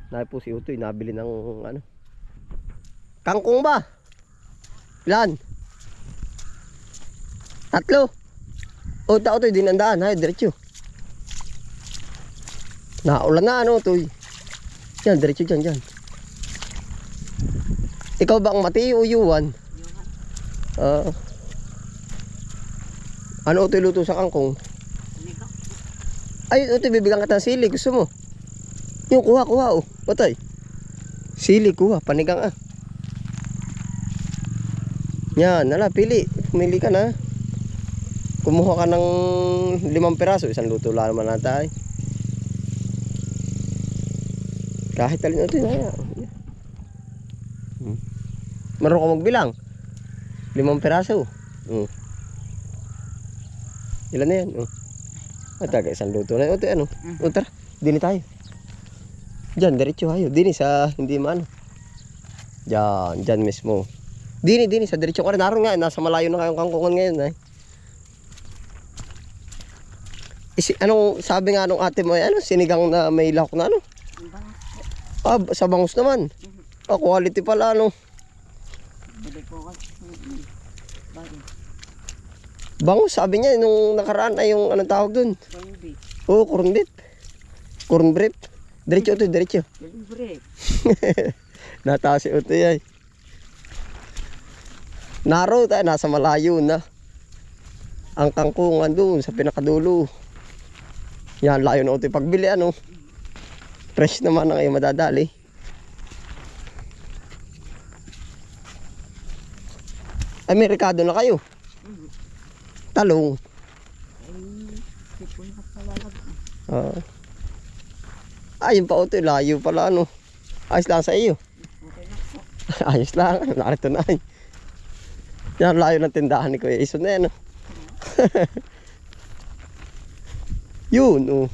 Dahil po si Utoy nabili ng ano. Kangkong ba? Ilan? 3. O Utoy dinandaan. Hay, diretso. Naulan na ano Utoy. Yan, diretso dyan. Ikaw ba ang Mati o Yuan? Ano Utoy luto sa kangkong? Ay Utoy, bibigyan kita ng sili. Gusto mo? Yung kuha oh. Utoy. Sili kuha, panigang ah. Yan, nala, pili. Pumili ka na. Kumuha ka ng 5 piraso. Isang luto lang naman natin. Kahit alin ito na. Meron ka magbilang. 5 piraso. Ilan na yan? Taga isang luto na. Ito ano? Tara, dini tayo. Diyan, diretso hayo. Dini sa hindi man. Diyan mismo. Dini sa diretso ka rin. Naroon nga, nasa malayo na kayong kangkungan ngayon eh. Anong sabi nga nung ate mo ay ano, sinigang na may lahok na ano? Sa bangus naman. Quality pala ano. Bangus, sabi niya nung nakaraan ay yung anong tawag dun? Corn beef. Corn beef. Diretso ito, diretso. Nataas si ito ay. Naro tayo, nasa malayo na. Ang kangkungan doon sa pinakadulo. Yan, layo na ito pagbili ano. Fresh naman na kayo madadali. Ay, may rekado na kayo. Talong. Ayun pa ito, layo pala ano. Ayos lang sa iyo. Ayos lang, narito na ay. Yan, layo ng tindahan ni Kuya Ison na yan. Yun,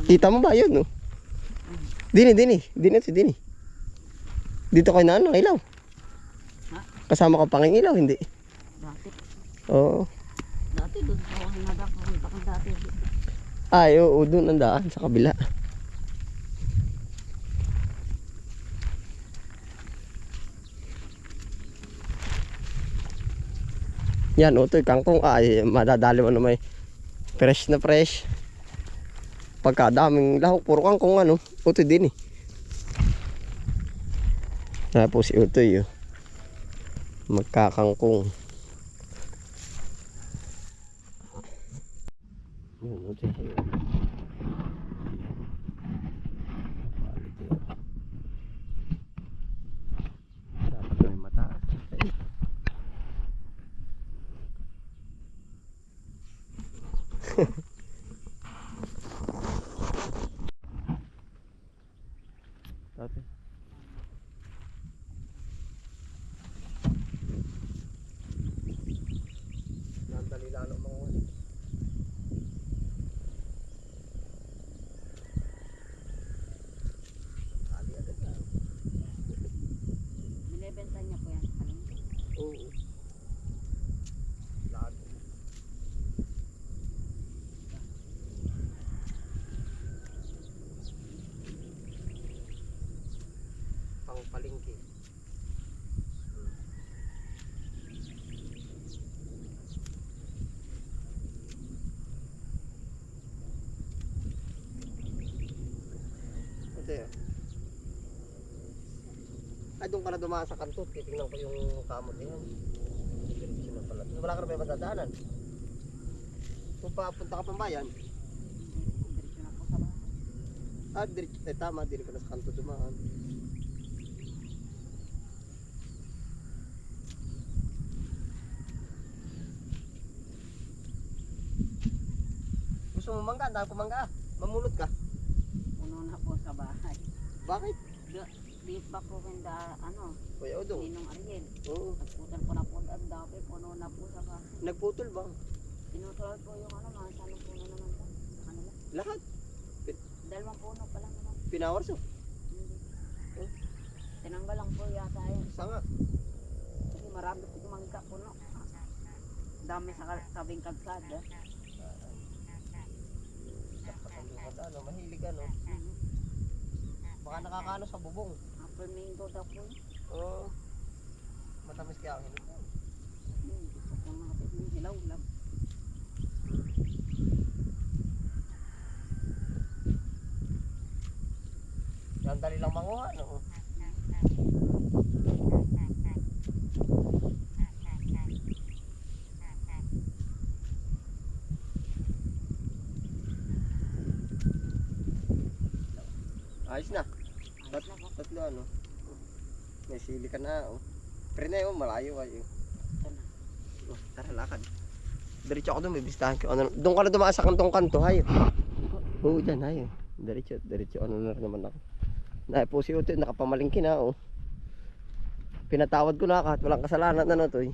Kita mo ba yun, Dini. Dito kayo na ano, ilaw. Kasama ka pang ilaw, hindi? Dati. Oo. Dati doon ako nadapunta ko dati. Ay, oo, doon ang daan sa kabila. Yan, Utoy, kangkong. Ay, madadali mo na may fresh na fresh. Pagkadaming lahok, puro kangkong ano. Utoy din eh. Po si Utoy magkakangkong. Yun, Utoy. Dapat may mataas. Dati. Nandali lang ang mga ulit. Binibenta niya po yan sa palengke. Oo. Lahat. Pang palengke. Ay, doon ka na dumaan sa kanto. Titingnan ko yung kamot yan. Diretso na pala. Wala ka na ba madadaanan? Kung papunta ka pang bayan? Diretso na po sa bahay. Diretso. Tama. Dili ka na sa kanto dumaan. Gusto mo mangga? Dahil kumangga. Mamulot ka. Puno na po sa bahay. Bakit? Di pa po kanda Kuya Odong. Ninong Ariel. Oo. Nagputol ko na po ang dami. Puno na po sa bahay. Nagputol ba? Pinutol po yung mga sanong puno naman po. Ano lang? Lahat. 2 puno pa lang naman. Pinawarso. Tinanggal lang po yata yun. Sanga. Kasi marami po kumangka puno. Dami sa sabing kalsada. Mahilig ano. Baka nakakano sa bubong. Flamingo daw po. Oo. Matamis kaya ang hinog. Gusto ko natin yung hilaw lang. Yan dali lang manguha, no? Ayos na. Tatlo ano. May sili ka na, oh. Pero na yun, malayo kayo. Oh, tara, lakad. Diretso ako doon, may bistahan ko. Ano, doon ka na dumaan sa kantong kanto, hayo. Oo, dyan, hayo. Diretso, ano na naman ako. Po si Utoy, nakapamalingki na, oh. Pinatawad ko na kahit walang kasalanan, ano, Toy.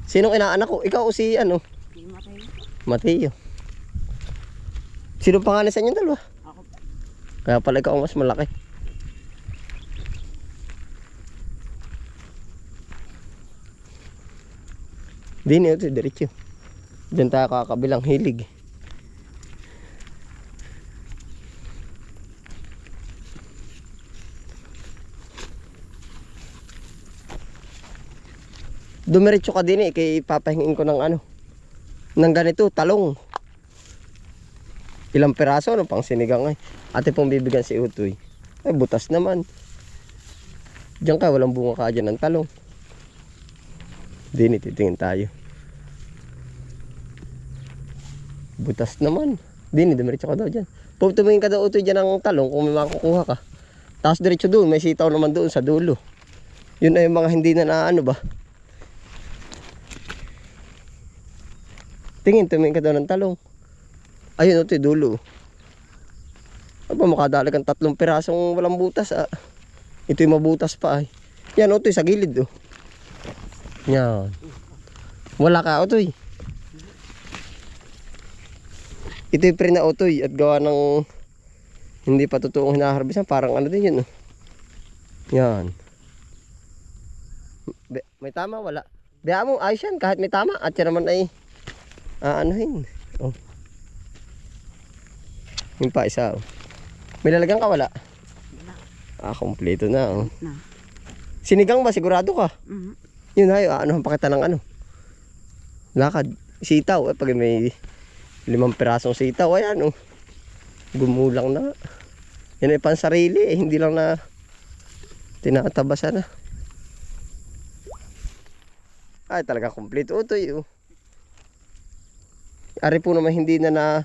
Sinong inaanak ko? Ikaw o si, ano? Hindi matay. Mateo. Sinong pangalan sa inyong dalawa? Ako. Kaya pala ikaw ang mas malaki. Di niyo ito, diretso. Diyan tayo kakabilang hilig. Dumiretso ka din eh, kay papahingin ko ng ano. Ng ganito, talong. Ilang peraso, ano pang sinigang ay. Ate pong bibigyan si Utoy. Ay, butas naman. Diyan ka, walang bunga ka dyan ng talong. Dini, titingin tayo. Butas naman. Dini, dumiretso ka daw dyan. Tumingin ka daw Utoy dyan ng talong kung may makukuha ka. Tapos diretso doon, may sitaw naman doon sa dulo. Yun ay yung mga hindi na ano ba. Tumingin ka daw ng talong. Ayun Utoy, dulo. Aba, makadali kang 3 pirasong walang butas ah. Ito yung mabutas pa ay. Yan Utoy, sa gilid oh. Yan. Wala ka Utoy. Ito yung pre na Utoy at gawa ng hindi pa totoong hinaharbisan. Parang ano din yun oh. Yan. May tama wala. Biya mo ayos yan kahit may tama. At yan naman ay anuhin. Oh. Yung pa isa oh. May lalagyan ka wala? Kompleto na oh. Sinigang ba? Sigurado ka? Yun hayo, ano pa kita ng ano? Lakad. Sitaw. Pag may 5 pirasong sitaw, ayan oh. Gumulang na. Yan ay pansarili eh. Hindi lang na tinatabasan na. Ay talaga kompleto Utoy oh. Ari po naman hindi na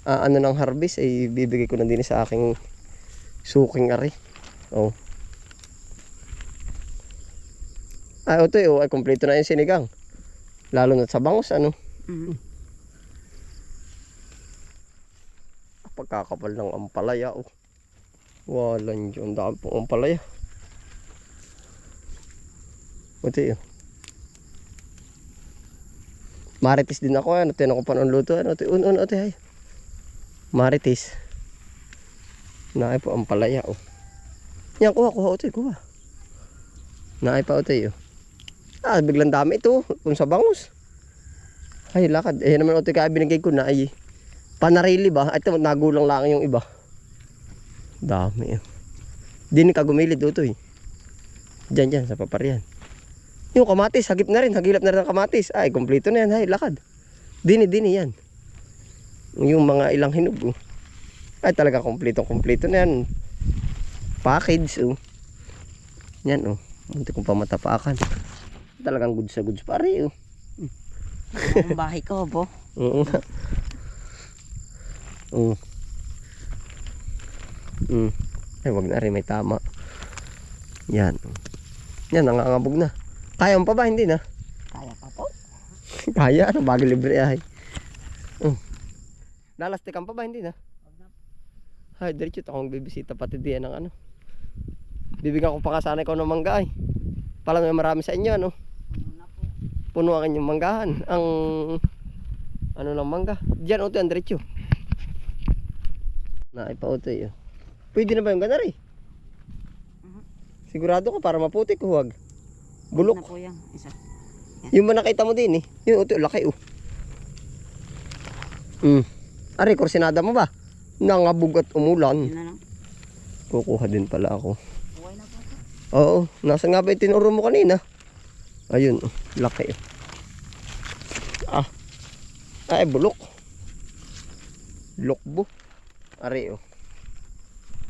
ano ng harvest ay bibigay ko na din sa aking suking ari. Oh. Ay Utoy oh, ay kompleto na yung sinigang. Lalo na sa bangus ano. Pagkakapal ng ampalaya oh. Walang dyan, dami pong ampalaya. Utoy oh. Marites din ako ano, tinan ko pa ng luto ano, Utoy ay. Marites. Naay po ang palaya oh. Yan kuha Utoy, kuha. Naay pa Utoy oh. Biglang dami ito kung sa bangus. Ay lakad. Eh naman Utoy kaya binigay ko na ay panarili ba? Ito nagulang lang yung iba. Dami oh. Dini ka gumilid Utoy. Diyan sa paparian. Yung kamatis, hagip na rin, hagilap na rin ang kamatis. Ay, kompleto na yan, hay, lakad. Dini yan. Yung mga ilang hinog, oh. Ay, talaga kompleto na yan. Package, oh. Yan, oh. Munti kong pamatapakan. Talagang goods sa goods pare, oh. Ang bahay ko, bo. Oo. Ay, wag na rin, may tama. Yan, oh. Yan, nangangabog na. Kaya mo pa ba? Hindi na. Kaya pa po. Kaya, ano, bago libre ay. Lalastikan pa ba? Hindi na. Ay, diretso akong bibisita pati diyan ng ano. Bibigyan ko pa ka sana ikaw ng mangga ay. Palang may marami sa inyo, ano. Puno ang inyong manggahan. Ang ano ng mangga. Diyan, Utoy, ang diretso. Naipa Utoy, oh. Pwede na ba yung ganar eh? Sigurado ka para maputik, huwag. Bulok. Na po yan, isa. Yung ba nakita mo din eh. Yung Utoy, laki oh. Ari, kursinada mo ba? Nangabog at umulan. Yun na lang. Kukuha din pala ako. Okay na po. Oo, nasa nga ba yung tinuro mo kanina? Ayun, laki. Ah, ay, bulok. Lokbo. Ari, oh.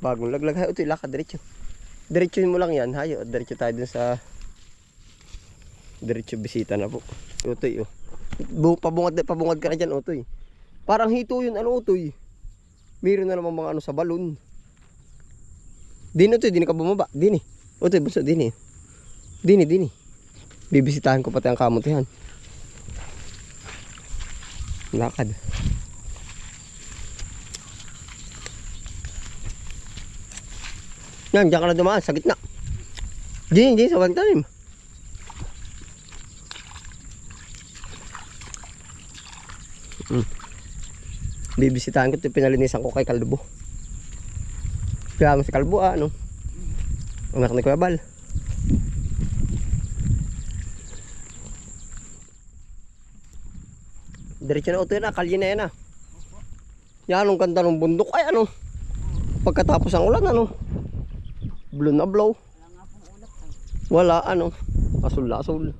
Bagong laglag. Hayo, ito ilaka, diretso. Diretso mo lang yan, hayo. Diretso tayo dun sa... Diretso bisita na po. Utoy, oh. Pabungad ka na dyan, Utoy. Parang hito yun, ano, Utoy. Meron na naman mga ano sa balon. Dini, Utoy, dini ka bumaba. Dini. Utoy, bunso, dini. Dini. Bibisitahin ko pati ang kamutihan. Lakad. Yan, diyan ka na dumaan, sa gitna. Diyan, sa walang tanim. Bibisitahin ko ito, pinalinisan ko kay Kalbo. Kaya mo si Kalbo, ano? Anak ni Kuya Bal. Diretso na ito yun, kalye na yan, ah. Yan, ang ganda ng bundok. Ay, ano? Pagkatapos ang ulan, ano? Blow na blow. Wala nga pong ulap ay. Wala, ano? Asul na asul.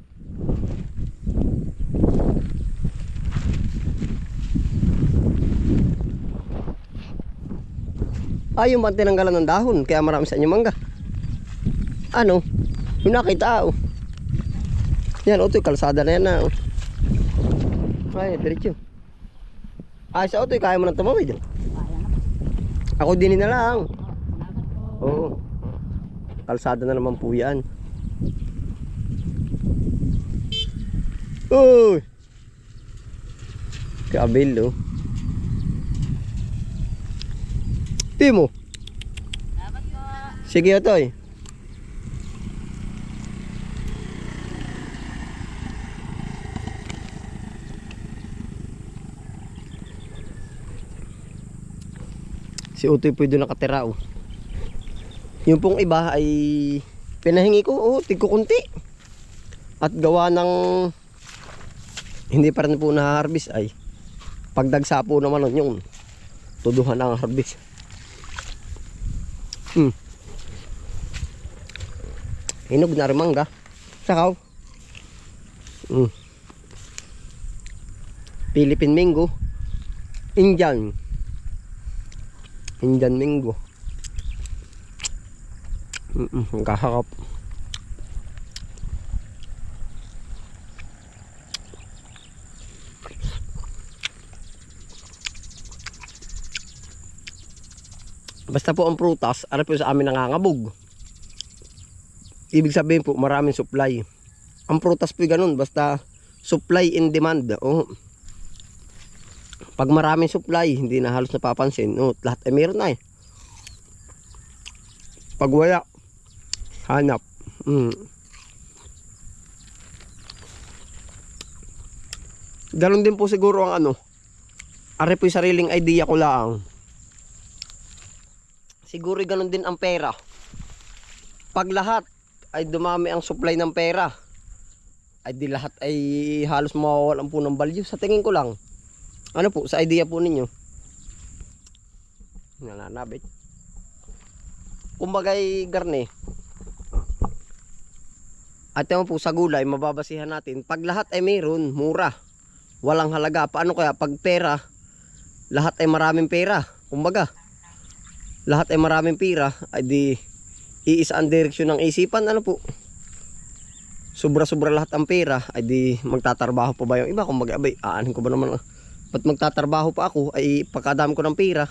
Ay, yung bang tinanggalan ng dahon, kaya marami sa inyo mangga. Ano? Yung nakita, oh. Yan, ito, kalsada na yan, na, oh. Ay, diretso. Ay, sa ito, kaya mo nang tumawid. Kaya na po. Ako din na lang. Salamat po. Oo. Kalsada na naman po yan. Uy! Kabil, oh. Timo. Salamat po. Sige, Otoy. Si Utoy po doon nakatira, oh. Yung pong iba ay pinahingi ko, oh, tigkukunti. At gawa ng hindi pa rin po na-harvest ay pagdagsa po naman nun yung tuduhan ang harvest. Hinog na rin mangga. Sakaw. Philippine mango. Indian mango. Ang kakakap. Basta po ang prutas, ano po sa amin nangangabog. Ibig sabihin po, maraming supply. Ang prutas po ganun, basta supply and demand. Oh. Pag maraming supply, hindi na halos napapansin. Oh, lahat ay meron na, eh. Pag wala, hanap. Ganun din po siguro ang ano. Are po yung sariling idea ko lang. Siguro ganun din ang pera. Pag lahat ay dumami ang supply ng pera, ay di lahat ay halos mawawalan po ng value. Sa tingin ko lang. Ano po, sa idea po ninyo. Nananabit. Kumbagay garne. At naman po sa gulay, mababasihan natin. Pag lahat ay mayroon, mura. Walang halaga. Paano kaya pag pera, lahat ay maraming pera. Kumbaga, lahat ay maraming pera, ay di iisa ang direksyon ng isipan. Ano po? Sobra-sobra lahat ang pera, ay di magtatrabaho pa ba yung iba? Kumbaga, abay, aanin ko ba naman? Ba't magtatrabaho pa ako? Ay pagkadami ko ng pera,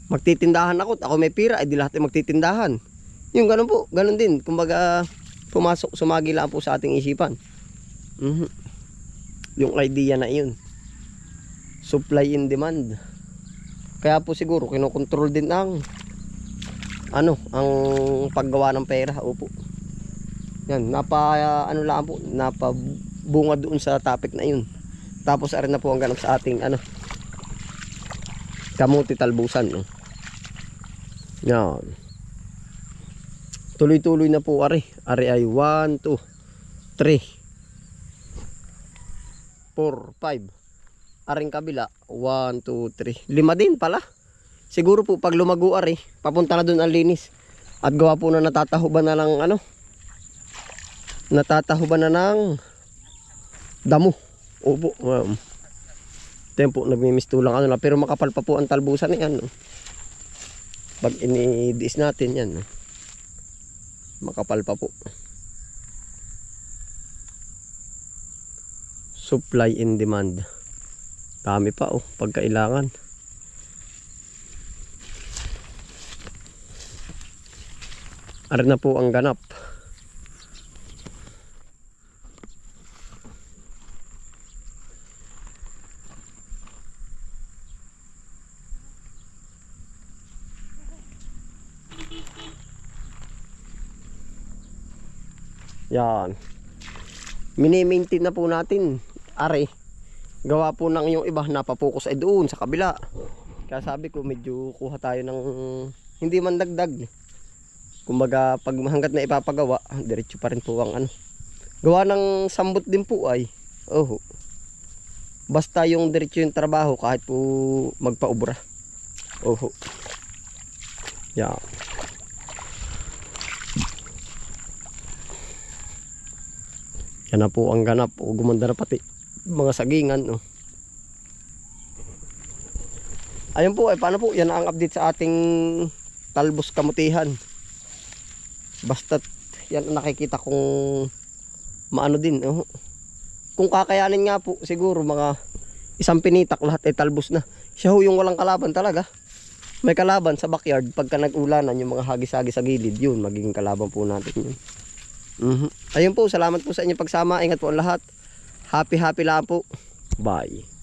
magtitindahan ako. Ako may pera, ay di lahat ay magtitindahan. Yung ganun po, ganun din. Kumbaga, pumasok, sumagi lang po sa ating isipan. Yung idea na yun. Supply and demand. Kaya po siguro kinokontrol din ang ang paggawa ng pera. Opo. Yan, ano lang po, napabunga doon sa topic na yun. Tapos arin na po ang ganap sa ating kamuti talbusan. Yan. Tuloy-tuloy na po ari. Ari ay 1, 2, 3, 4, 5, aring kabila. 1, 2, 3. 5 din pala. Siguro po pag lumago ari, papunta na doon ang linis. At gawa po na natatahuban na ng ano. Natatahuban na ng damo. Opo. Tempo nagmimistulang ano na. Pero makapal pa po ang talbusan niyan. No? Pag inidiis natin yan. No? Makapal pa po. Supply and demand. Dami pa oh, pagkailangan. Ari na po ang ganap. Yan. Mini-maintain na po natin. Ari. Gawa po ng yung iba napapokus ay doon sa kabila. Kaya sabi ko medyo kuha tayo ng hindi man dagdag. Kumbaga pag hanggat na ipapagawa, diretso pa rin po ang ano. Gawa ng sambot din po ay. Oh. Basta yung diretso yung trabaho kahit po magpaubra. Oh. Yan. Yan na po ang ganap. O gumanda na pati mga sagingan. Oh. Ayun po ay paano po. Yan ang update sa ating talbos kamutihan. Basta't yan ang nakikita kong maano din. Oh. Kung kakayanin nga po siguro mga isang pinitak lahat ay talbos na. Siya ho yung walang kalaban talaga. May kalaban sa backyard. Pagka nag-ulanan yung mga hagis-hagis sa gilid. Yun magiging kalaban po natin yun. Ayun po, salamat po sa inyong pagsama. Ingat po ang lahat. Happy lang po. Bye.